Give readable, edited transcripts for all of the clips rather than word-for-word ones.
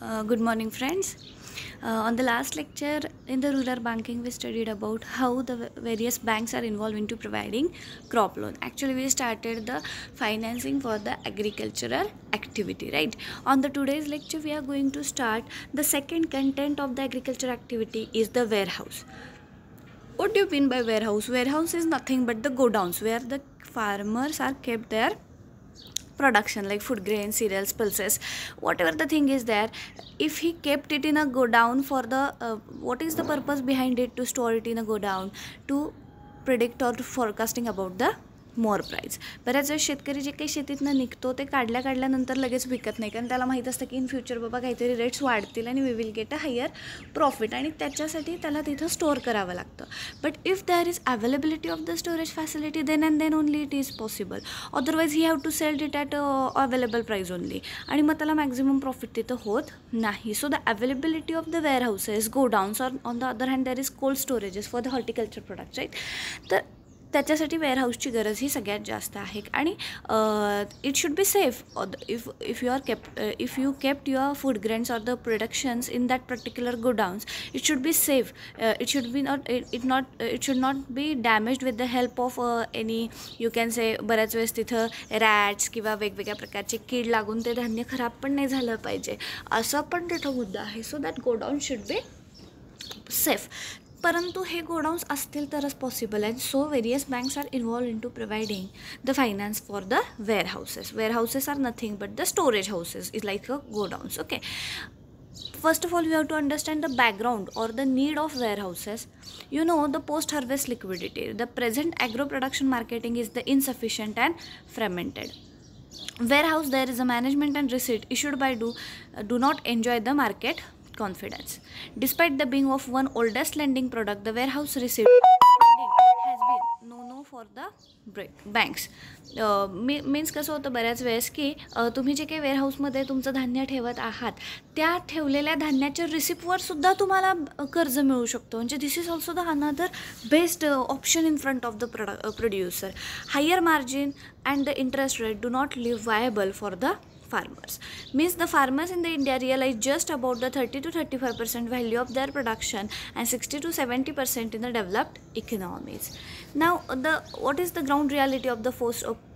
Good morning, friends. On the last lecture in the rural banking, we studied about how the various banks are involved into providing crop loan. Actually, we started the financing for the agricultural activity, right? On the today's lecture, we are going to start the second content of the agriculture activity is the warehouse. What do you mean by warehouse? Warehouse is nothing but the godowns where the farmers are kept their production like food grain, cereals, pulses, whatever the thing is there. If he kept it in a go down for the what is the purpose behind it? To store it in a go down, to predict or to forecasting about the more price. बऱ्याच वेळेस शेतकरी जे काही शेतीतनं निघतो ते काढल्यानंतर लगेच विकत नाही, कारण त्याला माहीत असतं की इन फ्युचर बाबा काहीतरी रेट्स वाढतील आणि we will get a higher profit, आणि त्याच्यासाठी त्याला तिथं स्टोअर करावं लागतं. But if there is availability of the storage facility then and then only it is possible. Otherwise he have to sell it at available price only, आणि मग त्याला maximum profit तिथं होत नाही. So the availability of the warehouses, godowns, or on the other hand there is cold storages for the horticulture products, right. तर त्याच्यासाठी वेअरहाऊसची गरज ही सगळ्यात जास्त आहे. आणि it should be safe. If you kept your food grains or the productions in that particular godowns, it should be safe. It should not be damaged with the help of any, you can say, बऱ्याच वेळेस तिथं rats किंवा वेगवेगळ्या प्रकारचे कीड लागून ते धान्य खराब पण नाही झालं पाहिजे, असा पण तिथं मुद्दा आहे. So that godown should be safe. परंतु हे गोडाऊन्स असतील तरच पॉसिबल आहे. So various banks are involve in to providing the finance for the warehouses. Warehouses are nothing but the storage houses is like a godowns. Okay, first of all, you have to understand the background or the need of warehouses. You know, the post-harvest liquidity. The present agro production marketing is the insufficient and fragmented. Warehouse, there is a management and receipt issued by do not enjoy the market confidence. Despite the being of one oldest lending product, the warehouse receipt has been no for the banks. Means कसं होतं बऱ्याच वेळेस की तुम्ही जे काही वेअरहाऊसमध्ये तुमचं धान्य ठेवत आहात, त्या ठेवलेल्या धान्याच्या रिसिप्टवर सुद्धा तुम्हाला कर्ज मिळू शकतो. म्हणजे this is also the another best option in front of the producer. Higher margin and the interest rate do not leave viable for the farmers. Means the farmers in the India realize just about the 30 to 35% value of their production and 60 to 70% in the developed economies. Now what is the ground reality of the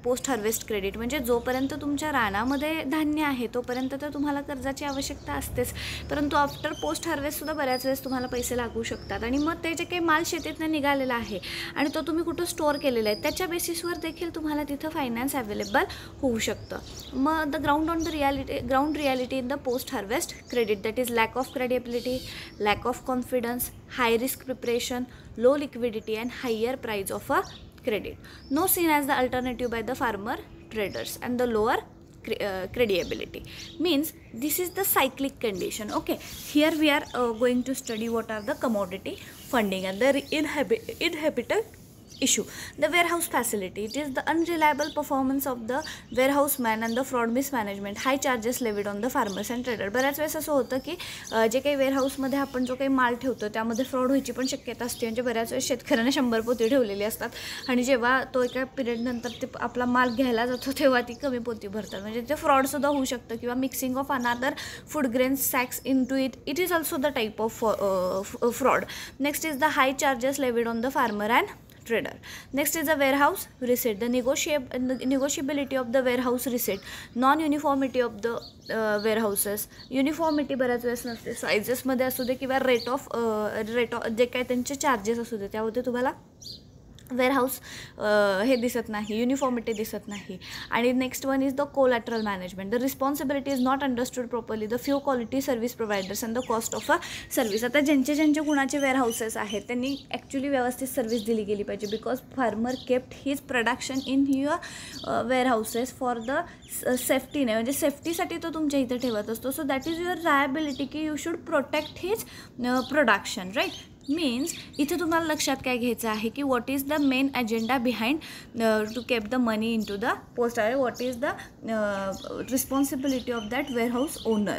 post harvest credit? म्हणजे जोपर्यंत तुमच्या रानामध्ये धान्य आहे तोपर्यंत तर तुम्हाला कर्जाची आवश्यकता असतेच, परंतु आफ्टर पोस्ट हार्वेस्टसुद्धा बऱ्याच वेळेस तुम्हाला पैसे लागू शकतात. आणि मग ते जे काही माल शेतीतनं निघालेला आहे आणि तो तुम्ही कुठं स्टोअर केलेला आहे त्याच्या बेसिसवर देखील तुम्हाला तिथं फायनान्स अवेलेबल होऊ शकतं. मग the ground reality in the post harvest credit, that is lack of credibility, lack of confidence, high risk preparation, low liquidity and higher price of a credit, no seen as the alternative by the farmer traders, and the lower credibility. Means this is the cyclic condition. Okay, here we are going to study what are the commodity funding and the inhibitor issue. The warehouse facility, it is the unreliable performance of the warehouse man and the fraud mismanagement, high charges levied on the farmers and trader. बऱ्याच वेळेस असं होतं की जे काही वेअरहाऊसमध्ये आपण जो काही माल ठेवतो त्यामध्ये फ्रॉड व्हायची पण शक्यता असते. म्हणजे बऱ्याच वेळेस शेतकऱ्याने 100 पोती ठेवलेली असतात आणि जेव्हा तो एका पिरियडनंतर ते आपला माल घ्यायला जातो तेव्हा ती कमी पोती भरतात. म्हणजे ते फ्रॉडसुद्धा होऊ शकतं, किंवा mixing of another food grains sacks in to it is also the type of fraud. Next is the high charges levied on the farmer and trader. Next is the warehouse receipt, the negotiability of the warehouse receipt, non-uniformity of the warehouses. Uniformity बऱ्याच वेळेस नसते, सायझेसमध्ये असू दे किंवा rate of जे काही त्यांचे charges असू दे त्यामध्ये तुम्हाला वेअरहाऊस हे दिसत नाही, युनिफॉर्मिटी दिसत नाही. आणि next one is the collateral management, the responsibility is not understood properly, the few quality service providers and the cost of a service. आता ज्यांचे कुणाचे वेअरहाऊसेस आहेत त्यांनी ॲक्च्युली व्यवस्थित सर्व्हिस दिली गेली पाहिजे, because farmer kept his production in your warehouses for the सेफ्टीने, म्हणजे सेफ्टीसाठी तो तुमच्या इथं ठेवत असतो. So that is your liability की you should protect his production, right. Means इथे तुम्हाला लक्षात काय घ्यायचं आहे की what is the main agenda behind to keep the money in to the post आहे, what is the responsibility of that warehouse owner.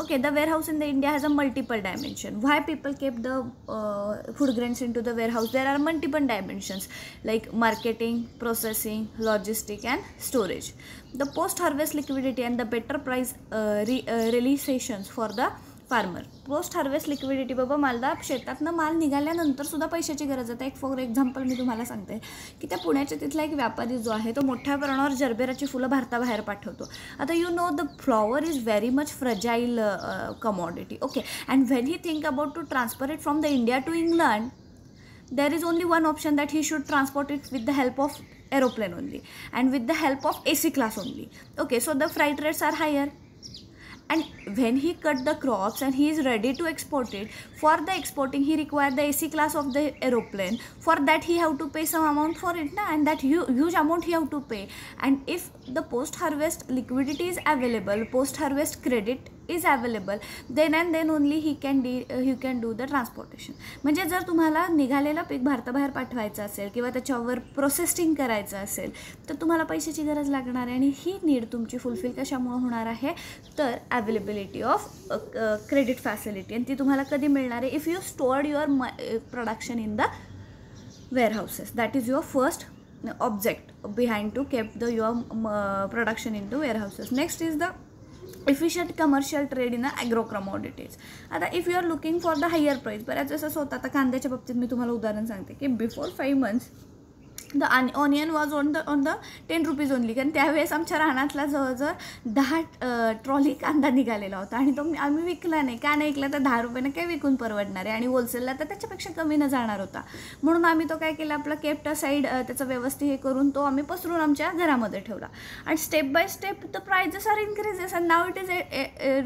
Okay, the warehouse in the India has a multiple dimension. Why people keep the food grains into the warehouse? There are multiple dimensions like marketing, processing, logistic and storage. The post harvest liquidity and the better price realizations for the farmer. Post harvest liquidity, बाबा मला शेतातनं माल निघाल्यानंतर सुद्धा पैशाची गरज आहे. एक for example मी तुम्हाला सांगते की त्या पुण्याच्या तिथला एक व्यापारी जो आहे तो मोठ्या प्रमाणावर जरबेराची फुलं भारताबाहेर पाठवतो. आता you know the flower is very much fragile commodity. Okay, and when he think about to transfer it from the India to England, there is only one option that he should transport it with the help of aeroplane only and with the help of AC class only. Okay, so the freight rates are higher. And when he cut the crops and he is ready to export it, for the exporting he required the AC class of the aeroplane. For that he have to pay some amount for it na, and that huge amount he have to pay. And if the post harvest liquidity is available, post harvest credit is available, then and then only he can do the transportation. म्हणजे जर तुम्हाला निघालेलं पीक भारताबाहेर पाठवायचं असेल किंवा त्याच्यावर processing करायचं असेल तर तुम्हाला पैशाची गरज लागणार आहे. आणि ही नीड तुमची फुलफिल कशामुळे होणार आहे तर अवेलेबिलिटी ऑफ क्रेडिट फॅसिलिटी. आणि ती तुम्हाला कधी मिळणार आहे? If you stored your production in the warehouses. That is your first object behind to keep the your production in to warehouses. Next is the efficient commercial trade in agro commodities. आता if you are looking for the higher price, बऱ्याच वेळेस होतं. आता कांद्याच्या बाबतीत मी तुम्हाला उदाहरण सांगते की before 5 months the onion was on the 10 rupees only. कारण त्यावेळेस आमच्या रानातला जवळजवळ 10 ट्रॉली कांदा निघालेला होता आणि तो आम्ही विकला नाही. का नाही विकला तर 10 रुपयानं काय विकून परवडणार आहे आणि होलसेलला तर त्याच्यापेक्षा कमी न जाणार होता. म्हणून आम्ही तो काय केला, आपला केप्ट साईड त्याचं व्यवस्थित हे करून तो आम्ही पसरून आमच्या घरामध्ये ठेवला. आणि step by step the prices are increases and now it is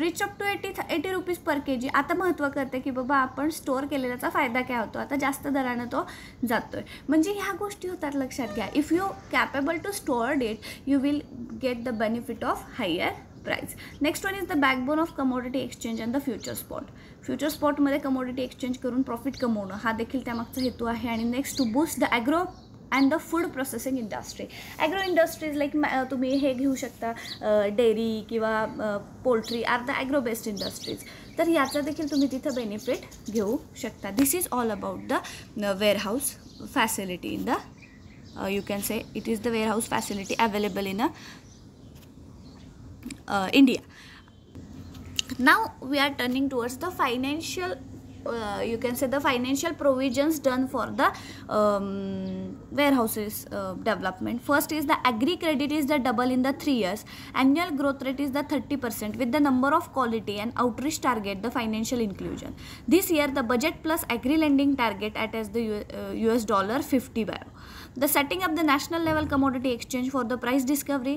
reach up to 80 rupees per kg. आता महत्त्व करते की बाबा आपण स्टोअर केलेल्याचा फायदा काय होतो, आता जास्त दरानं तो जातोय. म्हणजे ह्या गोष्टी होतात लक्षात घ्या. If you capable to stored it you will get the benefit of higher price. Next one is the backbone of commodity exchange and the future spot. Future स्पॉटमध्ये कमोडिटी एक्सचेंज करून प्रॉफिट कमवणं हा देखील त्यामागचा हेतू आहे. आणि next to boost the agro and the food processing industry. Agro industries like तुम्ही हे घेऊ शकता, डेअरी किंवा poultry or the agro based industries. तर याचा देखील तुम्ही तिथं बेनिफिट घेऊ शकता. This is all about the warehouse facility in the you can say it is the warehouse facility available in India. Now we are turning towards the financial you can say the financial provisions done for the warehouses development. First is the agri credit is the double in the 3 years. Annual growth rate is the 30% with the number of quality and outreach target the financial inclusion. This year the budget plus agri lending target at as the US $50 barrel. The setting up the national level commodity exchange for the price discovery,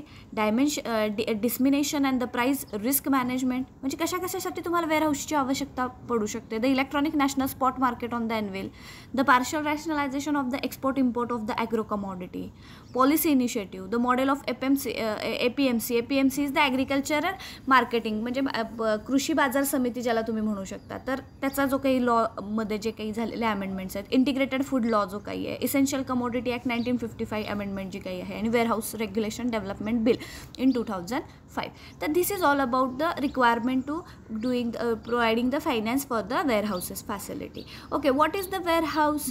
dissemination and the price risk management. म्हणजे कशासाठी तुम्हाला वेअरहाऊसची आवश्यकता पडू शकते. The electronic national spot market on the anvil, the partial rationalisation of the export import of the agro commodity, policy initiative, the model of APMC. APMC is the agricultural marketing, म्हणजे कृषी बाजार समिती ज्याला तुम्ही म्हणू शकता. तर त्याचा जो काही लॉमध्ये जे काही झालेले अमेंडमेंट्स आहेत, इंटिग्रेटेड फूड लॉ जो काही आहे, इसेन्शियल कमोडिटी ॲक्ट 1955 अमेंडमेंट जी काही आहे, आणि warehouse regulation development bill in 2005. तर this is all about the requirement to doing providing the finance for the warehouses facility. Okay, what is the warehouse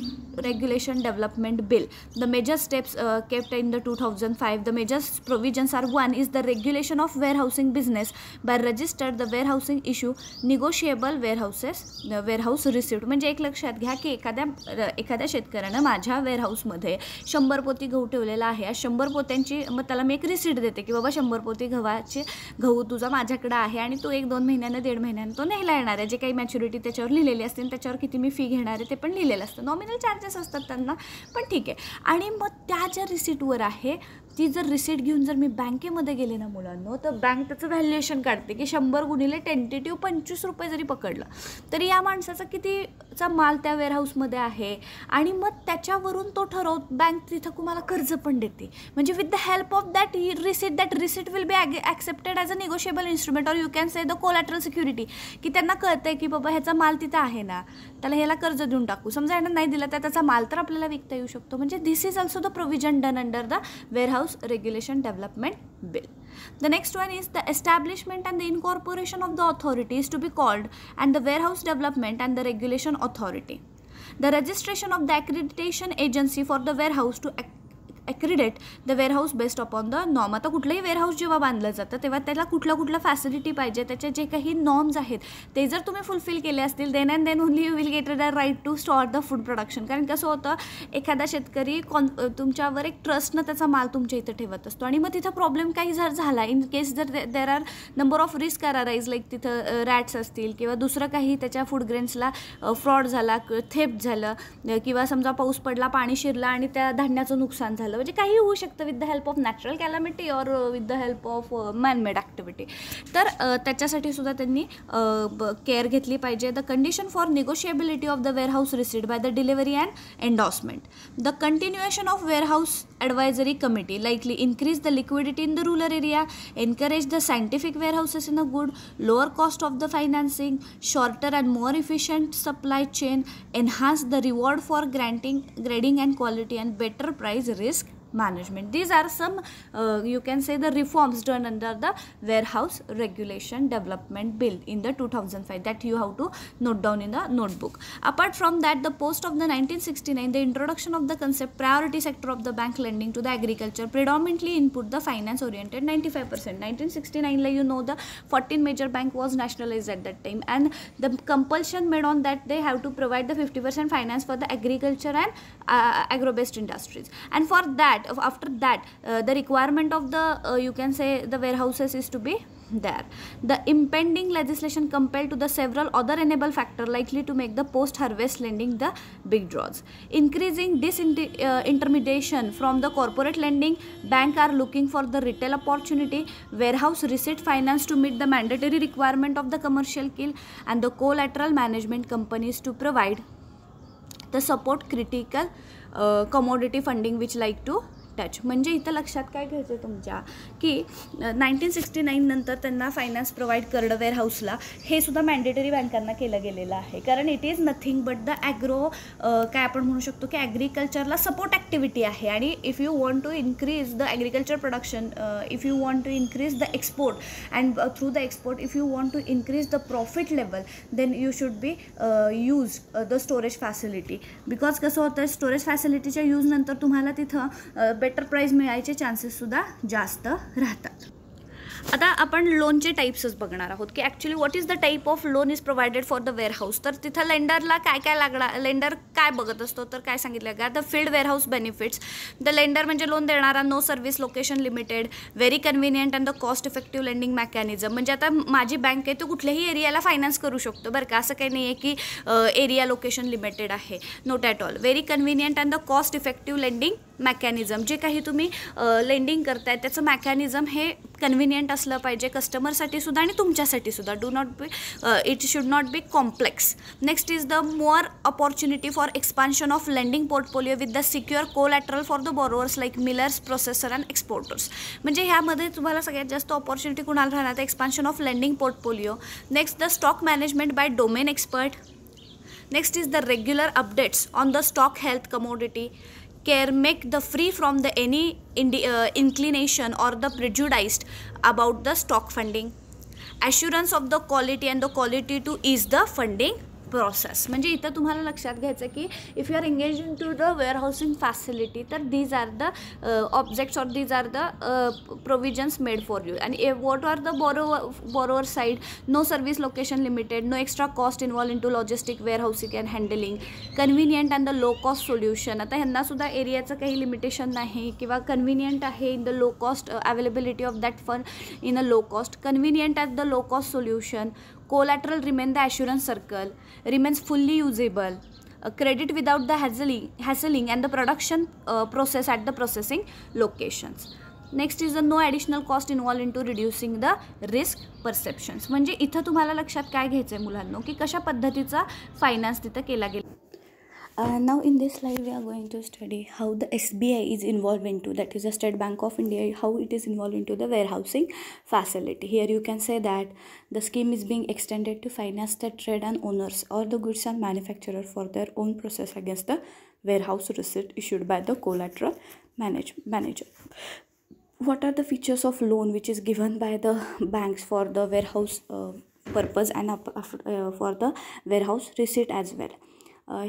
regulation development bill? The major steps kept in the 2005. The major provisions are: one is the regulation of warehousing business by registered the warehousing issue negotiable warehouse receipt. म्हणजे एक लक्षात घ्या की एखाद्या शेतकऱ्यानं माझ्या वेअरहाऊसमध्ये 100 पोती गहू ठेवलेला आहे. 100 पोत्यांची मग त्याला मी एक रिसीट देते की बाबा 100 पोती गहू तुझा माझ्याकडे आहे आणि तो 1-2 महिन्यानं 1.5 महिन्यानं तो न्यायला येणार आहे. जे काही मॅच्युरिटी त्याच्यावर लिहिलेली असते आणि त्याच्यावर किती मी फी घेणार आहे ते पण लिहिलेलं असतं. नॉमिनल चार्जेस असतात त्यांना, पण ठीक आहे. आणि मग त्या ज्या रिसीटवर आहे ती जर रिसीट घेऊन जर मी बँकेमध्ये गेले ना मुलांनो, तर बँक त्याचं व्हॅल्युएशन काढते की 100 गुणिले टेंटेटिव्ह 25 रुपये जरी पकडलं तरी या माणसाचा कितीचा माल त्या वेअरहाऊसमध्ये आहे, आणि मग त्याच्यावरून तो बँक तिथं तुम्हाला कर्ज पण देते. म्हणजे with the help of that receipt will be accepted as a negotiable instrument, or you can say the collateral security, की त्यांना कळतंय की बाबा ह्याचा माल तिथं आहे ना, त्याला ह्याला कर्ज देऊन टाकू. समजा यानं नाही दिला तर त्याचा माल तर आपल्याला विकता येऊ शकतो. म्हणजे this is also the provision done under the warehouse regulation development bill. The next one is the establishment and the incorporation of the authorities to be called and the warehouse development and the regulation authority. The registration of the accreditation agency for the warehouse to accredit the warehouse based upon the norm. आता कुठलंही warehouse जेव्हा बांधलं जातं तेव्हा त्याला कुठलं facility पाहिजे, त्याचे जे काही नॉर्म्स आहेत ते जर तुम्ही फुलफिल केले असतील then and then only you will get the right to start the food production. कारण कसं होतं, एखादा शेतकरी तुमच्यावर एक ट्रस्टनं त्याचा माल तुमच्या इथं ठेवत असतो, आणि मग तिथं प्रॉब्लेम काही जर झाला, इन केस जर there are number of risk are arise, like तिथं रॅट्स असतील किंवा दुसरं काही त्याच्या फूड ग्रेन्सला फ्रॉड झाला, थेफ्ट झालं, किंवा समजा पाऊस पडला, पाणी शिरलं आणि त्या धान्याचं नुकसान झालं, म्हणजे काही होऊ शकतं with the help of natural calamity or with the help of manmade activity. तर त्याच्यासाठी सुद्धा त्यांनी केअर घेतली पाहिजे. The condition for negotiability of the warehouse receipt by the delivery and endorsement. The continuation of warehouse advisory committee likely increase the liquidity in the rural area, encourage the scientific warehouses in a good, lower cost of the financing, shorter and more efficient supply chain, enhance the reward for grading and quality, and better price risk management. These are some you can say the reforms done under the warehouse regulation development bill in the 2005 that you have to note down in the notebook. Apart from that, the post of the 1969, the introduction of the concept priority sector of the bank lending to the agriculture predominantly input the finance oriented 95%. 1969 la, you know, the 14 major bank was nationalized at that time, and the compulsion made on that they have to provide the 50% finance for the agriculture and agro based industries. And for that, after that, the requirement of the you can say the warehouses is to be there. The impending legislation compelled to the several other enable factor likely to make the post harvest lending the big draws. Increasing disintermediation from the corporate lending, bank are looking for the retail opportunity, warehouse receipt finance to meet the mandatory requirement of the commercial kill, and the collateral management companies to provide the support critical commodity funding which like to touch. म्हणजे इथं लक्षात काय घ्यायचं तुमच्या, की 1969 नंतर त्यांना finance provide करणं वेअरहाऊसला हे सुद्धा मॅन्डेटरी बँकांना केलं गेलेलं आहे. कारण it is nothing but the agro, काय आपण म्हणू शकतो की ॲग्रिकल्चरला सपोर्ट ॲक्टिव्हिटी आहे. आणि if you want to increase the agriculture production, if you want to increase the export, and through the export if you want to increase the profit level, then you should be use the storage facility. Because कसं होतं, storage फॅसिलिटीच्या यूजनंतर तुम्हाला तिथं better price मिळायचे चान्सेससुद्धा जास्त राहतात. आता आपण लोनचे टाईप्सच बघणार आहोत की actually what is the type of loan is provided for the warehouse. तर तिथं लेंडरला काय लागणार, लेंडर काय बघत असतो तर काय सांगितलं का, the field warehouse benefits. The lender म्हणजे लोन देणारा, no service location limited, very convenient and the cost effective lending mechanism. म्हणजे आता माझी बँक आहे तो कुठल्याही एरियाला फायनान्स करू शकतो बरं का, असं काही नाही आहे की एरिया लोकेशन लिमिटेड आहे, note at all. Very convenient and the cost effective lending mechanism. जे काही तुम्ही लेंडिंग करताय त्याचं मेकॅनिझम हे कन्व्हिनियंट असलं पाहिजे कस्टमरसाठी सुद्धा आणि तुमच्यासाठी सुद्धा. Do not be it should not be complex. Next is the more opportunity for expansion of lending portfolio with the secure collateral for the borrowers like millers, processor and exporters. म्हणजे ह्यामध्ये तुम्हाला सगळ्यात जास्त ऑपॉर्च्युनिटी कुणाला राहणार, तर expansion of lending portfolio. Next the stock management by domain expert. Next is the regular updates on the stock health commodity. Care make the free from the any inclination or the prejudiced about the stock funding. Assurance of the quality and the quality to ease the funding process. म्हणजे इथं तुम्हाला लक्षात घ्यायचं की if you are engage in to the warehousing facility, तर these are the objects or these are the provisions made for you. आणि what are the borrower side, no service location limited, no extra cost involve in to logistic warehousing and handling, convenient and the low cost solution. आता ह्यांनासुद्धा एरियाचं काही limitation नाही किंवा convenient आहे in the low cost availability of that fund in a low cost, convenient at the low cost solution, collateral remain the assurance circle, remains fully usable, credit without the hassling and the production process at the processing locations. Next is the no additional cost involve in to reducing the risk perceptions. म्हणजे इथं तुम्हाला लक्षात काय घ्यायचं आहे मुलांनो, की कशा पद्धतीचा फायनान्स तिथं केला गेला. Now in this slide we are going to study how the SBI is involved into, that is the State Bank of India, how it is involved into the warehousing facility. Here you can say that the scheme is being extended to finance the trade and owners or the goods and manufacturer for their own process against the warehouse receipt issued by the collateral manager. What are the features of loan which is given by the banks for the warehouse purpose and for the warehouse receipt as well.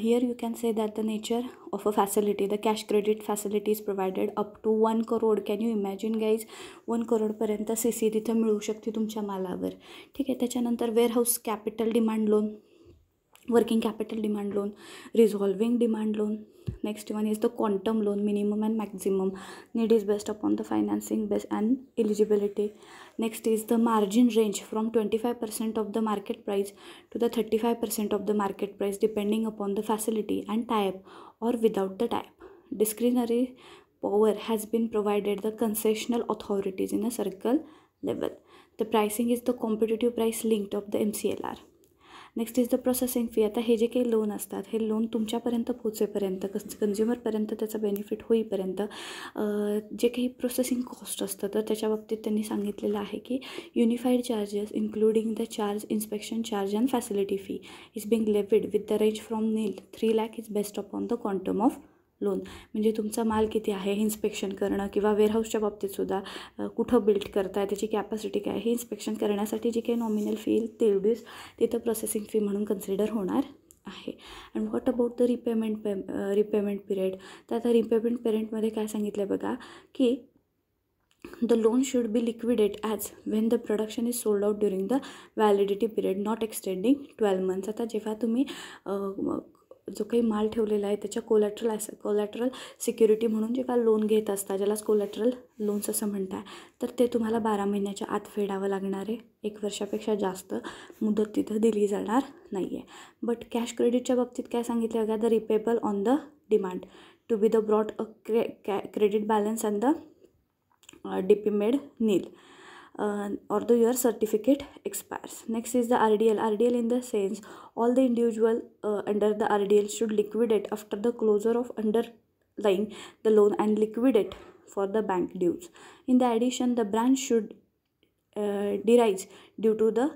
Here you can say that the nature of a facility, the cash credit facility is provided up to 1 crore. Can you imagine guys, 1 crore पर्यंत CC तिथं मिळू शकते तुमच्या मालावर. ठीक आहे. त्याच्यानंतर warehouse capital demand loan, working capital demand loan, resolving demand loan. Next one is the quantum loan, minimum and maximum need is based upon the financing base and eligibility. Next is the margin range from 25% of the market price to the 35% of the market price depending upon the facility and type or without the type. Discretionary power has been provided the concessional authorities in a circle level. The pricing is the competitive price linked of the MCLR. Next is the processing fee. आता हे जे काही loan असतात, हे loan तुमच्यापर्यंत पोचेपर्यंत, कन्झ्युमरपर्यंत त्याचा benefit होईपर्यंत जे काही प्रोसेसिंग कॉस्ट असतं, तर त्याच्या बाबतीत त्यांनी सांगितलेलं आहे की unified charges including the charge, inspection charge and facility fee is being levied with the range from 3 lakh is based upon the quantum of loan. म्हणजे तुमचा माल किती आहे हे इन्स्पेक्शन करणं, किंवा वेअरहाऊसच्या बाबतीतसुद्धा कुठं बिल्ड करताय, त्याची कॅपॅसिटी काय, हे इन्स्पेक्शन करण्यासाठी जी काही नॉमिनल फी येईल तेवढीच तिथं प्रोसेसिंग फी म्हणून कन्सिडर होणार आहे. And what about the repayment period. तर आता रिपेमेंट पिरियडमध्ये काय सांगितलं आहे बघा, की the loan should be liquidate as when the production is sold out during the validity period not extending 12 months. आता जेव्हा तुम्ही जो काही माल ठेवलेला आहे त्याच्या कोलॅटरल सिक्युरिटी म्हणून जेव्हा लोन घेत असता, ज्यालाच कोलॅटरल लोन्स असं म्हणतात, तर ते तुम्हाला 12 महिन्याच्या आत फेडावं लागणार आहे. 1 वर्षापेक्षा जास्त मुदत तिथं दिली जाणार नाही आहे. बट कॅश क्रेडिटच्या बाबतीत काय सांगितलं बघा, the repayable on the demand to be the broad a credit balance and the DP made nil or the your certificate expires. Next is the RDL in the sense all the individual under the RDL should liquidate after the closure of underlying the loan and liquidate for the bank dues. In the addition, the branch should derive due to the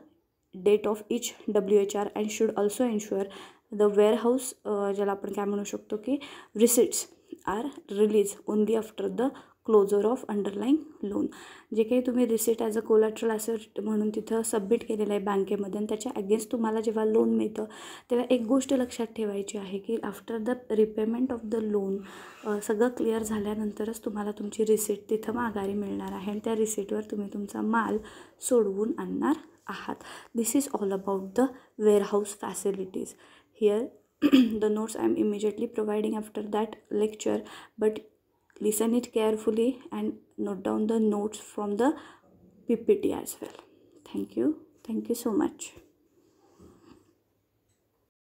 date of each WHR and should also ensure the warehouse ज्याला आपण काय म्हणू शकतो की receipts are released only after the closure of underlying loan. जे काही तुम्ही receipt as a collateral asset म्हणून तिथं सबमिट केलेलं आहे बँकेमध्ये, आणि त्याच्या अगेन्स्ट तुम्हाला जेव्हा लोन मिळतं तेव्हा एक गोष्ट लक्षात ठेवायची आहे की after the repayment of the loan सगळं क्लिअर झाल्यानंतरच तुम्हाला तुमची रिसिट तिथं माघारी मिळणार आहे, आणि त्या रिसिटवर तुम्ही तुमचा माल सोडवून आणणार आहात. This is all about the warehouse facilities. Here the notes I am immediately providing after that lecture, but listen it carefully and note down the notes from the PPT as well. Thank you so much.